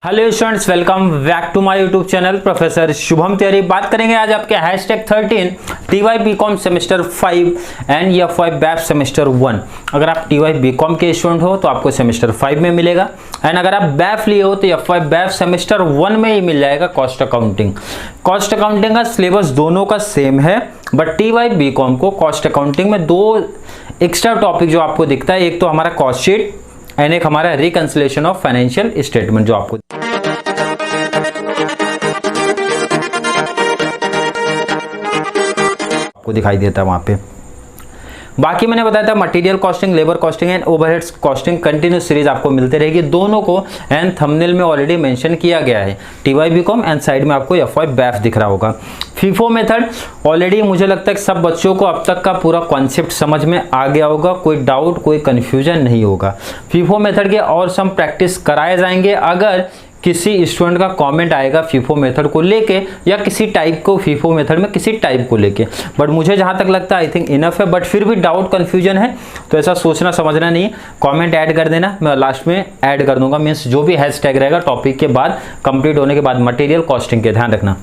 Hello students, welcome back to my YouTube channel professor Shubham Tiwari. बात करेंगे आज आपके #13 TY BCom semester 5 and FY BAP semester 1। अगर आप TY BCom के स्टूडेंट हो तो आपको सेमेस्टर 5 में मिलेगा, एंड अगर आप BAP लिए हो तो FY BAP सेमेस्टर 1 में ही मिल जाएगा। कॉस्ट अकाउंटिंग का सिलेबस दोनों का सेम है, बट TY BCom को कॉस्ट अकाउंटिंग में दो एक्स्ट्रा टॉपिक जो आपको दिखता है, एक तो हमारा कॉस्ट शीट एंड एक हमारा रिकंसिलिएशन ऑफ फाइनेंशियल स्टेटमेंट जो आपको दिखाई देता है वहां पे। बाकी मैंने बताया था material costing, labour costing and overheads costing continuous series आपको मिलते रहेगी दोनों को, एंड थंबनेल में ऑलरेडी मेंशन किया गया है TY BCom, एंड साइड में आपको FY BAP दिख रहा होगा। FIFO मेथड ऑलरेडी मुझे लगता है कि सब बच्चों को अब तक का पूरा कॉन्सेप्ट समझ में आ गया होगा, कोई डाउट कोई कन्फ्यूजन नहीं होगा। FIFO मेथड के और सम प्रैक्टिस कराए जाएंगे। अगर किसी स्टूडेंट का कमेंट आएगा FIFO मेथड को लेके या किसी टाइप को FIFO मेथड में किसी टाइप को लेके, बट मुझे जहां तक लगता है आई थिंक इनफ है, बट फिर भी डाउट कंफ्यूजन है तो ऐसा सोचना समझना नहीं, कमेंट ऐड कर देना, मैं लास्ट में ऐड कर दूंगा। मीन्स जो भी हैशटैग रहेगा टॉपिक के बाद कंप्लीट होने के बाद मटेरियल कॉस्टिंग के, ध्यान रखना।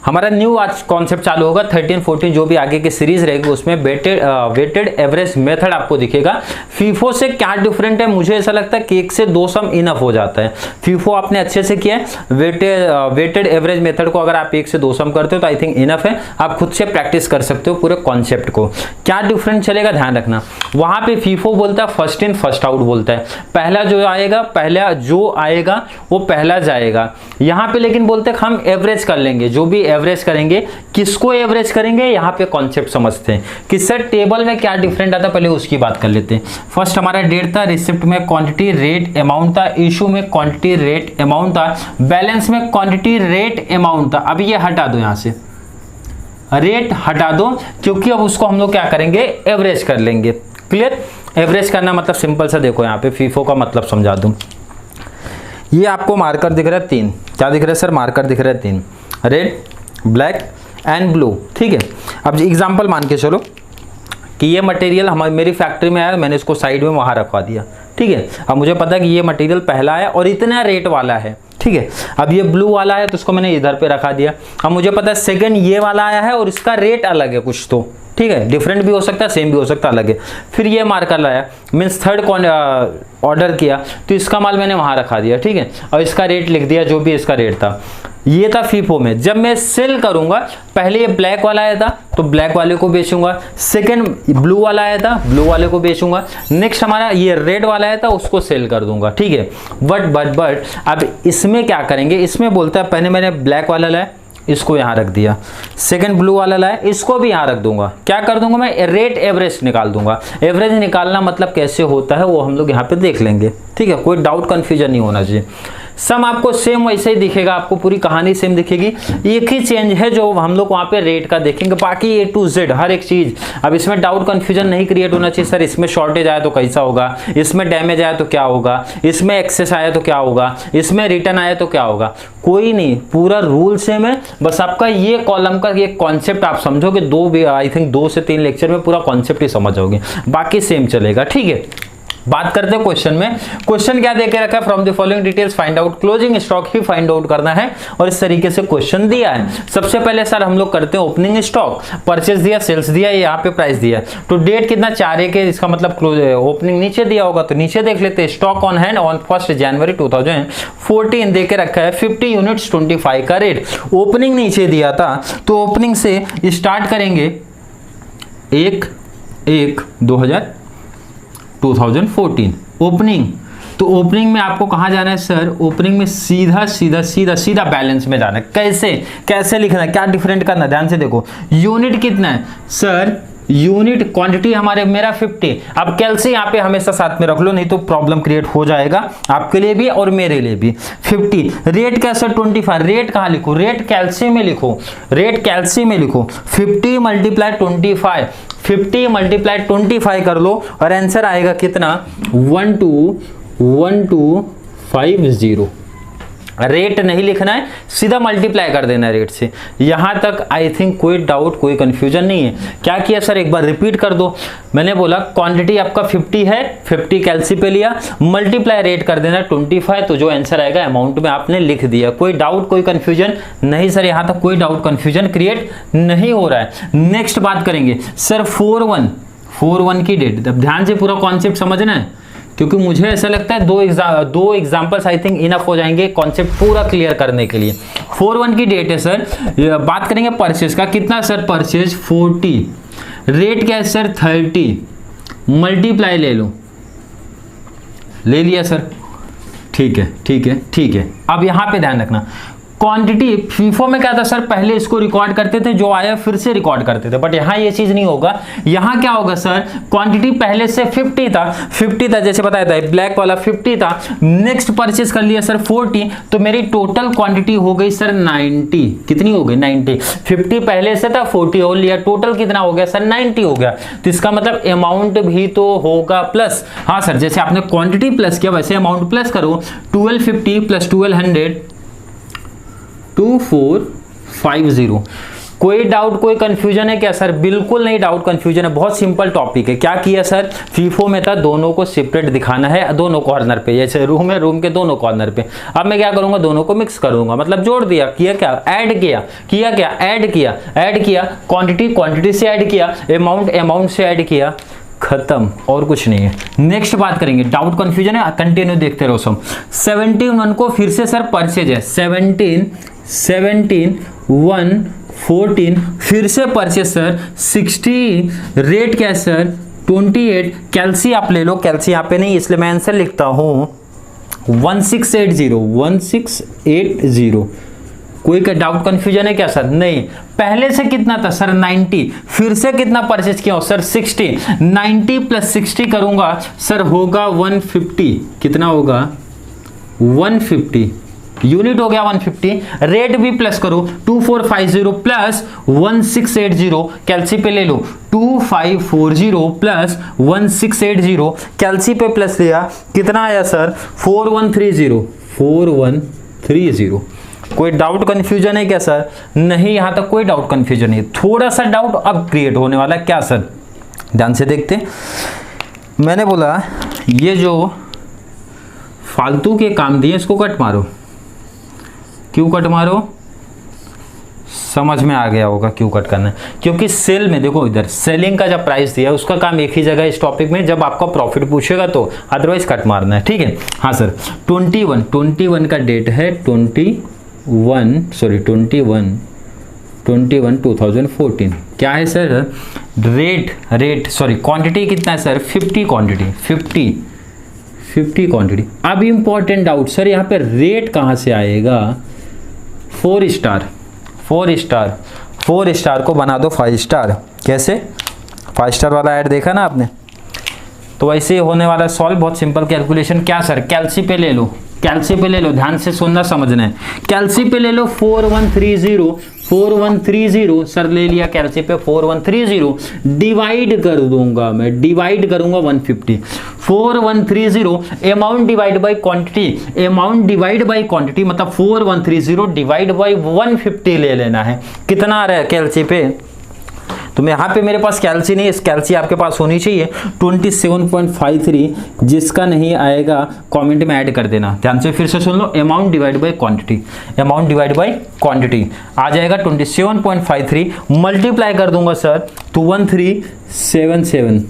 हमारा न्यू आज कॉन्सेप्ट चालू होगा 13-14, जो भी आगे की सीरीज रहेगी उसमें वेटेड एवरेज मेथड आपको दिखेगा। FIFO से क्या डिफरेंट है, मुझे ऐसा लगता है कि 1 से 2 सम इनफ हो जाता है। FIFO आपने अच्छे से किया है, वेटेड एवरेज मेथड को अगर आप 1 से 2 सम करते हो तो आई थिंक इनफ है, आप खुद से प्रैक्टिस कर सकते हो पूरे कॉन्सेप्ट को। क्या डिफरेंट चलेगा ध्यान रखना, वहां पे FIFO बोलता है फर्स्ट इन फर्स्ट आउट बोलता है, पहला जो आएगा वो पहला जाएगा। यहाँ पे लेकिन बोलते हैं हम एवरेज कर लेंगे, जो भी एवरेज करेंगे, किसको एवरेज करेंगे, यहाँ पे कॉन्सेप्ट समझते हैं कि सर टेबल में क्या डिफरेंट आता है, पहले उसकी बात कर लेते हैं। फर्स्ट हमारा डेट था, रिसिप्ट में क्वांटिटी रेट अमाउंट था, इशू में क्वांटिटी रेट अमाउंट था, बैलेंस में क्वांटिटी रेट अमाउंट था। अब ये हटा दो, यहां से रेट हटा दो, क्योंकि अब उसको हम लोग क्या करेंगे, एवरेज कर लेंगे। क्लियर? एवरेज करना मतलब सिंपल सा देखो, यहाँ पे FIFO का मतलब समझा दूं। ये आपको मार्कर दिख रहा है 3, क्या दिख रहा है सर, मार्कर दिख रहा है 3, रेड ब्लैक एंड ब्लू। ठीक है, अब एग्जांपल मान के चलो कि ये मटेरियल मेरी फैक्ट्री में आया, मैंने इसको साइड में वहां रखवा दिया। ठीक है, अब मुझे पता है कि ये मटेरियल पहला है और इतना रेट वाला है। ठीक है, अब ये ब्लू वाला है तो इसको मैंने इधर पे रखा दिया। अब मुझे पता है सेकंड ये वाला आया है और इसका रेट अलग है कुछ, तो ठीक है, डिफरेंट भी हो सकता है, सेम भी हो सकता है, अलग है। फिर ये मार्कर लाया, मीन्स थर्ड ऑर्डर किया तो इसका माल मैंने वहां रखा दिया। ठीक है, और इसका रेट लिख दिया, जो भी इसका रेट था। ये था FIFO में। जब मैं सेल करूंगा, पहले ये ब्लैक वाला आया था तो ब्लैक वाले को बेचूंगा, सेकंड ब्लू वाला आया था ब्लू वाले को बेचूंगा, नेक्स्ट हमारा ये रेड वाला आया था उसको सेल कर दूंगा। ठीक है, बट अब इसमें क्या करेंगे, इसमें बोलता है पहले मैंने ब्लैक वाला लाया, इसको यहां रख दिया, सेकंड ब्लू वाला लाया, इसको भी यहां रख दूंगा। क्या कर दूंगा मैं, रेट एवरेज निकाल दूंगा। एवरेज निकालना मतलब कैसे होता है वो हम लोग यहाँ पे देख लेंगे। ठीक है, कोई डाउट कंफ्यूजन नहीं होना चाहिए। सम आपको सेम वैसे ही दिखेगा, आपको पूरी कहानी सेम दिखेगी, एक ही चेंज है जो हम लोग वहां पे रेट का देखेंगे, बाकी A to Z हर एक चीज। अब इसमें डाउट कंफ्यूजन नहीं क्रिएट होना चाहिए, सर इसमें शॉर्टेज आया तो कैसा होगा, इसमें डैमेज आया तो क्या होगा, इसमें एक्सेस आया तो क्या होगा, इसमें रिटर्न आया तो क्या होगा, कोई नहीं, पूरा रूल सेम है। बस आपका ये कॉलम का ये कॉन्सेप्ट आप समझोगे, आई थिंक 2 से 3 लेक्चर में पूरा कॉन्सेप्ट ही समझ जाओगे, बाकी सेम चलेगा। ठीक है, बात करते हैं क्वेश्चन में। क्वेश्चन क्या देके रखा है, from the following details find out, closing stock he find out करना है, और इस तरीके से क्वेश्चन दिया है। सबसे पहले सर हम लोग करते हैं ओपनिंग स्टॉक, परचेस दिया, सेल्स दिया, यहाँ पे प्राइस दिया, तो डेट कितना 4 है, इसका मतलब ओपनिंग नीचे दिया होगा तो नीचे देख लेते हैं। स्टॉक ऑन हैंड ऑन 1 जनवरी 2014 देके रखा है 50 यूनिट्स 25 का रेट। ओपनिंग नीचे दिया था तो ओपनिंग से स्टार्ट करेंगे 1/1/2014 ओपनिंग। तो ओपनिंग में आपको कहां जाना है सर, ओपनिंग में सीधा बैलेंस में जाना है। कैसे लिखना है, क्या डिफरेंट करना है, ध्यान से देखो। यूनिट कितना है सर, यूनिट क्वांटिटी हमारे मेरा 50। अब कैलसी यहाँ पे हमेशा साथ में रख लो, नहीं तो प्रॉब्लम क्रिएट हो जाएगा आपके लिए भी और मेरे लिए भी। 50 रेट कैसे 25, रेट कहाँ लिखो, रेट कैलसी में लिखो, रेट कैलसी में लिखो। 50 × 25, 50 × 25 कर लो और आंसर आएगा कितना, 1250। रेट नहीं लिखना है, सीधा मल्टीप्लाई कर देना है रेट से। यहाँ तक आई थिंक कोई डाउट, कोई कंफ्यूजन नहीं है। क्या किया सर, एक बार रिपीट कर दो। मैंने बोला क्वांटिटी आपका 50 है, 50 कैल्सी पे लिया, मल्टीप्लाई रेट कर देना 25, तो जो आंसर आएगा अमाउंट में आपने लिख दिया। कोई डाउट, कोई कंफ्यूजन नहीं सर, यहाँ तक कोई डाउट कंफ्यूजन क्रिएट नहीं हो रहा है। नेक्स्ट बात करेंगे सर 41 की डेट। अब ध्यान से पूरा कॉन्सेप्ट समझना है, क्योंकि मुझे ऐसा लगता है दो एग्जांपल्स आई थिंक इनफ हो जाएंगे कॉन्सेप्ट पूरा क्लियर करने के लिए। 41 की डेट है सर। बात करेंगे परचेज का, कितना सर परचेज 40, रेट क्या है सर 30, मल्टीप्लाई ले लो, ले लिया सर, ठीक है ठीक है ठीक है। अब यहां पे ध्यान रखना, क्वांटिटी फीफो में क्या था सर, पहले इसको रिकॉर्ड करते थे, जो आया फिर से रिकॉर्ड करते थे, बट यहाँ ये चीज नहीं होगा। यहाँ क्या होगा सर, क्वांटिटी पहले से 50 था, जैसे बताया था ब्लैक वाला 50 था, नेक्स्ट परचेज कर लिया सर 40, तो मेरी टोटल क्वांटिटी हो गई सर 90। कितनी हो गई 90, 50 पहले से था 40 हो लिया, टोटल कितना हो गया सर 90 हो गया। तो इसका मतलब अमाउंट भी तो होगा प्लस। हाँ सर, जैसे आपने क्वांटिटी प्लस किया वैसे अमाउंट प्लस करो, 1250 प्लस 1200 2450। कोई डाउट, कोई कंफ्यूजन है क्या सर? बिल्कुल नहीं डाउट कंफ्यूजन है, बहुत सिंपल टॉपिक है। क्या किया सर, फीफो में था दोनों को सेपरेट दिखाना है, दोनों कॉर्नर पे, जैसे रूम है रूम के दोनों कॉर्नर पे। अब मैं क्या करूंगा, दोनों को मिक्स करूंगा, मतलब जोड़ दिया, किया क्या, ऐड किया, क्या ऐड किया, क्वांटिटी से ऐड किया, अमाउंट से ऐड किया, खत्म, और कुछ नहीं है। नेक्स्ट बात करेंगे, डाउट कंफ्यूजन है, कंटिन्यू देखते रहो सब। 17 को फिर से सर परचेज है, 17 1 14 फिर से परचेज सर, 60 रेट क्या है सर 28, कैल्सी आप ले लो, कैल्सी यहाँ पे नहीं इसलिए मैं आंसर लिखता हूँ 1680। कोई का डाउट कंफ्यूजन है क्या सर? नहीं। पहले से कितना था सर 90, फिर से कितना परचेज किया सर 60, 90 प्लस 60 करूंगा सर होगा 150। कितना होगा 150 यूनिट हो गया 150। रेट भी प्लस करो 2450 प्लस 1680, कैल्सी पे ले लो 2540 प्लस 1680, कैल्सी पे प्लस लिया, कितना आया सर 4130। कोई डाउट कंफ्यूजन है क्या सर? नहीं, यहां तक कोई डाउट कंफ्यूजन नहीं। थोड़ा सा डाउट अब क्रिएट होने वाला है, क्या सर? ध्यान से देखते। मैंने बोला ये जो फालतू के काम दिए इसको कट मारो। क्यों कट मारो? समझ में आ गया होगा क्यों कट करना है, क्योंकि सेल में देखो, इधर सेलिंग का जब प्राइस दिया उसका काम एक ही जगह इस टॉपिक में, जब आपका प्रॉफिट पूछेगा तो, अदरवाइज कट मारना है, ठीक है। हाँ सर, 21 का डेट है 21 2014। क्या है सर? रेट सॉरी क्वांटिटी कितना है सर 50 क्वांटिटी। अब इंपॉर्टेंट डाउट सर, यहाँ पे रेट कहाँ से आएगा? 4 स्टार को बना दो 5 स्टार। कैसे? 5 स्टार वाला ऐड देखा ना आपने, तो वैसे ही होने वाला सॉल्व। बहुत सिंपल कैलकुलेशन। क्या सर? कैल्सी पे ले लो, ध्यान से सुनना समझना है। कैल्सी पे ले लो 4130 सर, ले लिया कैल्सी पे 4130, डिवाइड कर दूंगा मैं, डिवाइड करूंगा 150। 4130 अमाउंट डिवाइड बाय क्वांटिटी, मतलब 4130 डिवाइड बाय 150 ले लेना है। कितना आ रहा है कैल्सी पे? तो यहाँ पे मेरे पास कैल्सी नहीं है, इस कैल्सी आपके पास होनी चाहिए 27.53। जिसका नहीं आएगा कमेंट में ऐड कर देना। ध्यान से फिर से सुन लो, अमाउंट डिवाइड बाय क्वांटिटी आ जाएगा 27.53, मल्टीप्लाई कर दूंगा सर तो 1377।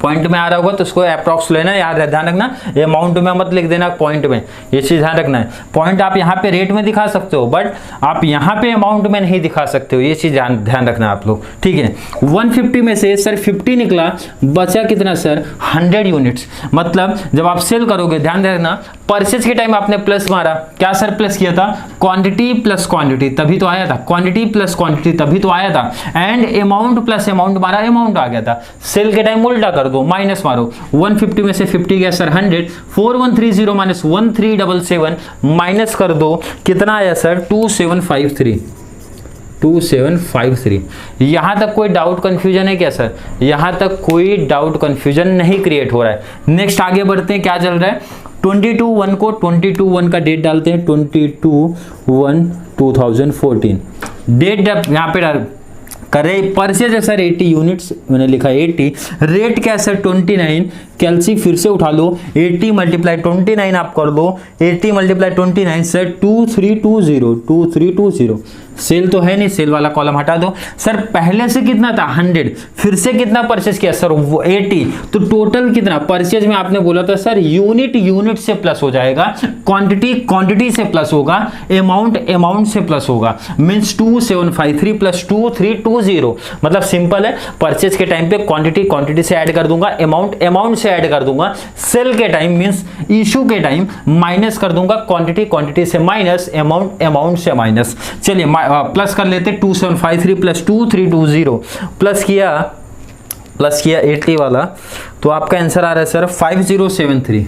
पॉइंट में आ रहा होगा तो उसको अप्रॉक्स लेना, याद है, ध्यान रखना। अमाउंट में मत लिख देना, पॉइंट में, ये चीज ध्यान रखना है। पॉइंट आप यहाँ पे रेट में दिखा सकते हो, बट आप यहाँ पे अमाउंट में नहीं दिखा सकते हो, ये चीज ध्यान रखना आप लोग, ठीक है। 150 में से सर 50 निकला, बचा कितना सर 100 यूनिट्स। मतलब जब आप सेल करोगे, ध्यान रखना, परचेज के टाइम आपने प्लस मारा, क्या सर प्लस किया था? क्वांटिटी प्लस क्वांटिटी तभी तो आया था, क्वांटिटी प्लस क्वांटिटी तभी तो आया था, एंड अमाउंट प्लस अमाउंट मारा, अमाउंट आ गया था। सेल के टाइम उल्टा कर दो, माइनस मारो, 150 में से 50 गया सर 100, 4130 माइनस 1377 माइनस कर दो, कितना आया सर 2753। यहां तक कोई डाउट कंफ्यूजन है क्या सर? यहां तक कोई डाउट कंफ्यूजन नहीं क्रिएट हो रहा है। नेक्स्ट आगे बढ़ते हैं, क्या चल रहा है? 22/1 को 22/1 का डेट डालते हैं, 22/1/2014 डेट यहाँ पे डाल करें। परचेज है सर 80 यूनिट्स, मैंने लिखा 80। रेट क्या है सर 29। कैलसी फिर से उठा लो, 80 × 29 आप कर दो, 80 × 29 सर 2320। सेल तो है नहीं, सेल वाला कॉलम हटा दो। सर पहले से कितना था 100, फिर से कितना परचेज किया सर 80, तो टोटल कितना परचेज में आपने बोला था सर यूनिट से प्लस हो जाएगा, क्वांटिटी से प्लस होगा, अमाउंट से प्लस होगा, मींस 2753 + 2320। मतलब सिंपल है, परचेज के टाइम पे क्वांटिटी से ऐड कर दूंगा, अमाउंट से ऐड कर दूंगा, सेल के टाइम मींस इशू के टाइम माइनस कर दूंगा, क्वांटिटी से माइनस, अमाउंट से माइनस। चलिए प्लस कर लेते, 2753 + 2320 प्लस किया 80 वाला, तो आपका आंसर आ रहा है सर 5073।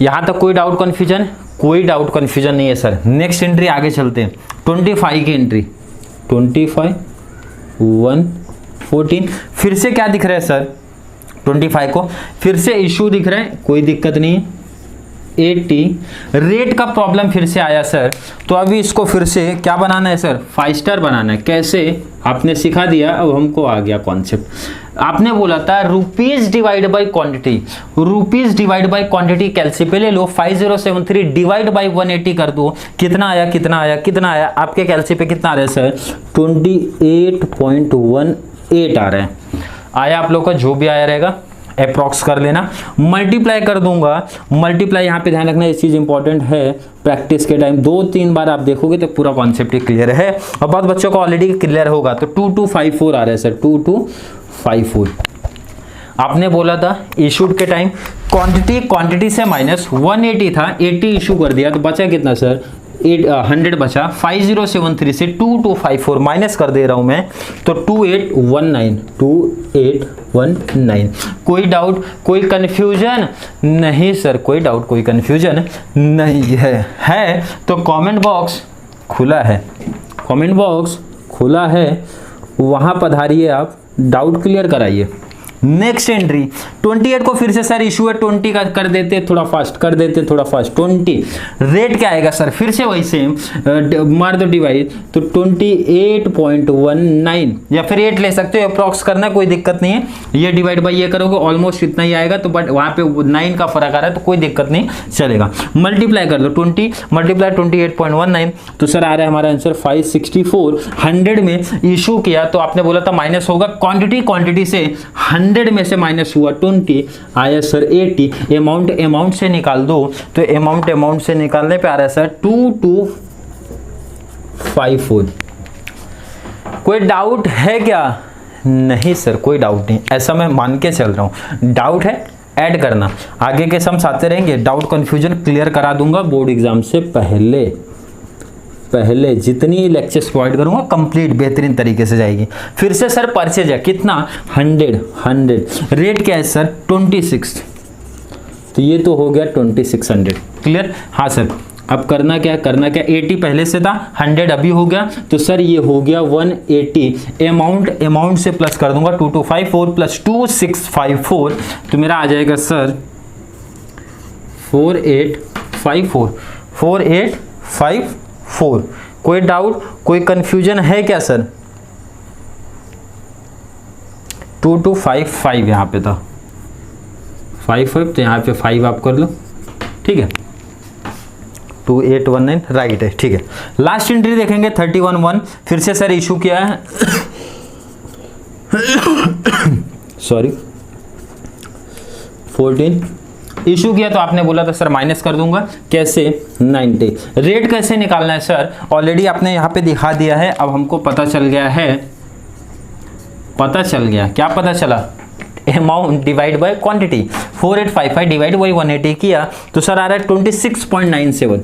यहां तक कोई डाउट कंफ्यूजन? कोई डाउट कंफ्यूजन नहीं है सर। नेक्स्ट एंट्री आगे चलते हैं, 25 की एंट्री, 25/1/14। फिर से क्या दिख रहा है सर 25 को फिर से इशू दिख रहा है, कोई दिक्कत नहीं है। 80 रेट का प्रॉब्लम फिर से आया सर, तो अभी इसको फिर से क्या बनाना है सर 5 स्टार बनाना है। कैसे आपने सिखा दिया, अब हमको आ गया कॉन्सेप्ट। आपने बोला था rupees divide by quantity, rupees divide by quantity कैलसी पे ले लो, 5073 डिवाइड बाई 180 कर दो, कितना आया आपके कैलसी पे कितना आ रहा है सर 28.18 आ रहा है। आया आप लोग का जो भी आया रहेगा अप्रॉक्स कर लेना, मल्टीप्लाई कर दूंगा। मल्टीप्लाई यहाँ पे ध्यान रखना, ये चीज इंपॉर्टेंट है, प्रैक्टिस के टाइम 2-3 बार आप देखोगे तो पूरा कॉन्सेप्ट क्लियर है, और बहुत बच्चों को ऑलरेडी क्लियर होगा। तो 2254 आ रहा है सर 2254। आपने बोला था इशूड के टाइम क्वांटिटी से माइनस 180 था, 80 इशू कर दिया, तो बचा कितना सर 100 बचा। 5073 से 2254 माइनस कर दे रहा हूं मैं, तो 2819। कोई डाउट, कोई कंफ्यूजन नहीं सर? कोई डाउट, कोई कंफ्यूजन नहीं है तो कमेंट बॉक्स खुला है, वहां पधारिए, आप डाउट क्लियर कराइए। नेक्स्ट एंट्री 28 को फिर से सर इशू है 20 का कर देते, थोड़ा फास्ट 20 रेट क्या आएगा सर, फिर से वही सेम मार दो डिवाइड, तो 28.19 या फिर 8 ले सकते हो, अप्रॉक्स करना कोई दिक्कत नहीं है। ये डिवाइड बाई ये करोगे ऑलमोस्ट इतना ही आएगा, तो बट वहां पे 9 का फर्क आ रहा है, तो कोई दिक्कत नहीं चलेगा। मल्टीप्लाई कर दो 20 × 28.19, तो सर आ रहा है हमारा आंसर 564। 100 में इशू किया तो आपने बोला था माइनस होगा, क्वांटिटी से 100 में से माइनस हुआ 20, आया सर 80। अमाउंट से निकाल दो, तो अमाउंट से निकालने पे आ रहा है सर 2254। कोई डाउट है क्या? नहीं सर कोई डाउट नहीं, ऐसा मैं मान के चल रहा हूं। डाउट है ऐड करना, आगे के सम्स आते रहेंगे, डाउट कंफ्यूजन क्लियर करा दूंगा बोर्ड एग्जाम से पहले जितनी लेक्चर्स प्रोवाइड करूंगा कंप्लीट बेहतरीन तरीके से जाएगी। फिर से सर परचेज है कितना 100, रेट क्या है सर 26, तो ये तो हो गया 2600 क्लियर। हाँ सर अब करना क्या 80 पहले से था, 100 अभी हो गया, तो सर ये हो गया 180। अमाउंट से प्लस कर दूंगा 2254 + 2654, तो मेरा आ जाएगा सर 4854। कोई डाउट, कोई कंफ्यूजन है क्या सर? 2255 यहाँ पे था 55, तो यहाँ पे 5 आप कर लो, ठीक है 2819 राइट है, ठीक है। लास्ट एंट्री देखेंगे 31/1, फिर से सर इशू किया है सॉरी 14 इशू किया, तो आपने बोला था सर माइनस कर दूंगा, कैसे 90। रेट कैसे निकालना है सर, ऑलरेडी आपने यहाँ पे दिखा दिया है, अब हमको पता चल गया, क्या पता चला, amount divide by quantity. 4855 divide by 180 किया, तो सर आ रहा है 26.97।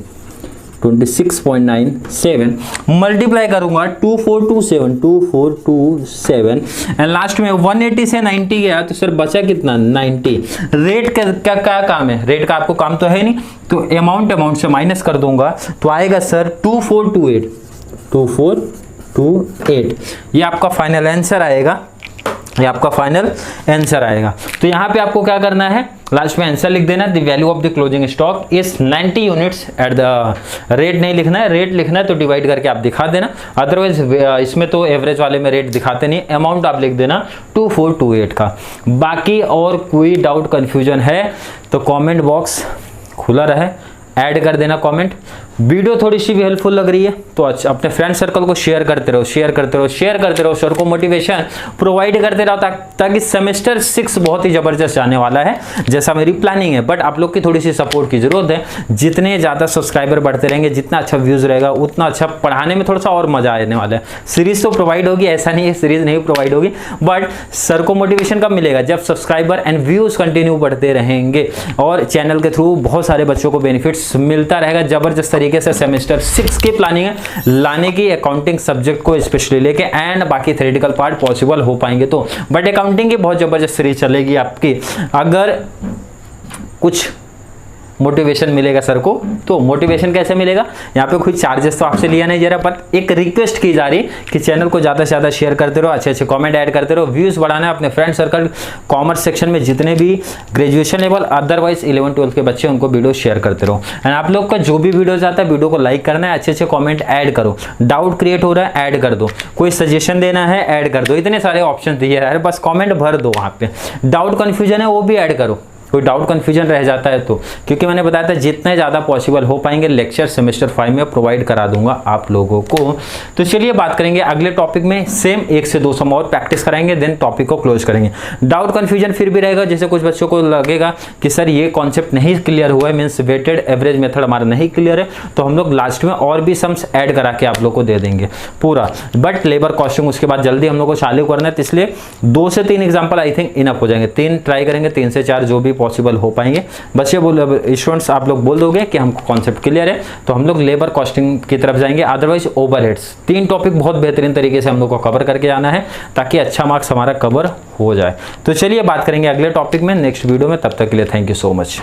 मल्टीप्लाई करूंगा 2427 एंड लास्ट में 180 से 90 गया, तो सर बचा कितना 90। रेट का क्या काम है, रेट का आपको काम तो है नहीं, तो अमाउंट से माइनस कर दूंगा, तो आएगा सर 2428। ये आपका फाइनल आंसर आएगा। ये आपका फाइनल आंसर आएगा। तो यहाँ पे आपको क्या करना है, लास्ट में आंसर लिख देना, the value of the closing stock is 90 units at the rate नहीं लिखना है, रेट लिखना है तो डिवाइड करके आप दिखा देना, अदरवाइज इसमें तो एवरेज वाले में रेट दिखाते नहीं, अमाउंट आप लिख देना 2428 का। बाकी और कोई डाउट कन्फ्यूजन है तो कमेंट बॉक्स खुला रहे, ऐड कर देना कमेंट। वीडियो थोड़ी सी भी हेल्पफुल लग रही है तो अच्छा अपने फ्रेंड सर्कल को शेयर करते रहो, शेयर करते रहो, शेयर करते रहो, सर को मोटिवेशन प्रोवाइड करते रहो ताकि सेमेस्टर 6 बहुत ही जबरदस्त जाने वाला है जैसा मेरी प्लानिंग है। बट आप लोग की थोड़ी सी सपोर्ट की जरूरत है, जितने ज़्यादा सब्सक्राइबर बढ़ते रहेंगे, जितना अच्छा व्यूज़ रहेगा, उतना अच्छा पढ़ाने में थोड़ा सा और मजा आने वाला है। सीरीज तो प्रोवाइड होगी, ऐसा नहीं है सीरीज नहीं प्रोवाइड होगी, बट सर को मोटिवेशन कब मिलेगा, जब सब्सक्राइबर एंड व्यूज़ कंटिन्यू बढ़ते रहेंगे और चैनल के थ्रू बहुत सारे बच्चों को बेनिफिट्स मिलता रहेगा। जबरदस्त तरीके से सेमेस्टर 6 की प्लानिंग है लाने की, अकाउंटिंग सब्जेक्ट को स्पेशली लेके, एंड बाकी थ्योरेटिकल पार्ट पॉसिबल हो पाएंगे तो। बट अकाउंटिंग की बहुत जबरदस्त सीरीज चलेगी आपकी, अगर कुछ मोटिवेशन मिलेगा सर को। तो मोटिवेशन कैसे मिलेगा, यहाँ पे कोई चार्जेस तो आपसे लिया नहीं जा रहा, पर एक रिक्वेस्ट की जा रही कि चैनल को ज़्यादा से ज़्यादा शेयर करते रहो, अच्छे अच्छे कमेंट ऐड करते रहो, व्यूज़ बढ़ाना है अपने फ्रेंड सर्कल, कॉमर्स सेक्शन में जितने भी ग्रेजुएशन लेवल अदरवाइज 11-12 के बच्चे उनको वीडियो शेयर करते रहो। एंड आप लोग का जो भी वीडियो आता है वीडियो को लाइक करना है, अच्छे अच्छे कॉमेंट ऐड करो, डाउट क्रिएट हो रहा है ऐड कर दो, कोई सजेशन देना है ऐड कर दो, इतने सारे ऑप्शन दिए है, बस कॉमेंट भर दो वहाँ पे। डाउट कन्फ्यूजन है वो भी ऐड करो, कोई डाउट कन्फ्यूजन रह जाता है तो, क्योंकि मैंने बताया था जितने ज़्यादा पॉसिबल हो पाएंगे लेक्चर सेमेस्टर 5 में प्रोवाइड करा दूंगा आप लोगों को। तो चलिए बात करेंगे अगले टॉपिक में, सेम 1 से 2 सम और प्रैक्टिस कराएंगे, देन टॉपिक को क्लोज करेंगे। डाउट कन्फ्यूजन फिर भी रहेगा, जैसे कुछ बच्चों को लगेगा कि सर ये कॉन्सेप्ट नहीं क्लियर हुआ है, मीन्स वेटेड एवरेज मेथड हमारा नहीं क्लियर है, तो हम लोग लास्ट में और भी सम्स ऐड करा के आप लोग को दे देंगे पूरा। बट लेबर कॉस्टिंग उसके बाद जल्दी हम लोग को चालू करना है, तो इसलिए 2 से 3 एग्जाम्पल आई थिंक इनफ हो जाएंगे, 3 ट्राई करेंगे, 3 से 4 जो भी पॉसिबल हो पाएंगे। बच्चे स्टूडेंट्स आप लोग बोल दोगे कि हमको कॉन्सेप्ट क्लियर है तो हम लोग लेबर कॉस्टिंग की तरफ जाएंगे, अदरवाइज ओवरहेड्स। 3 टॉपिक बहुत बेहतरीन तरीके से हम लोग को कवर करके आना है ताकि अच्छा मार्क्स हमारा कवर हो जाए। तो चलिए बात करेंगे अगले टॉपिक में नेक्स्ट वीडियो में, तब तक के लिए थैंक यू सो मच।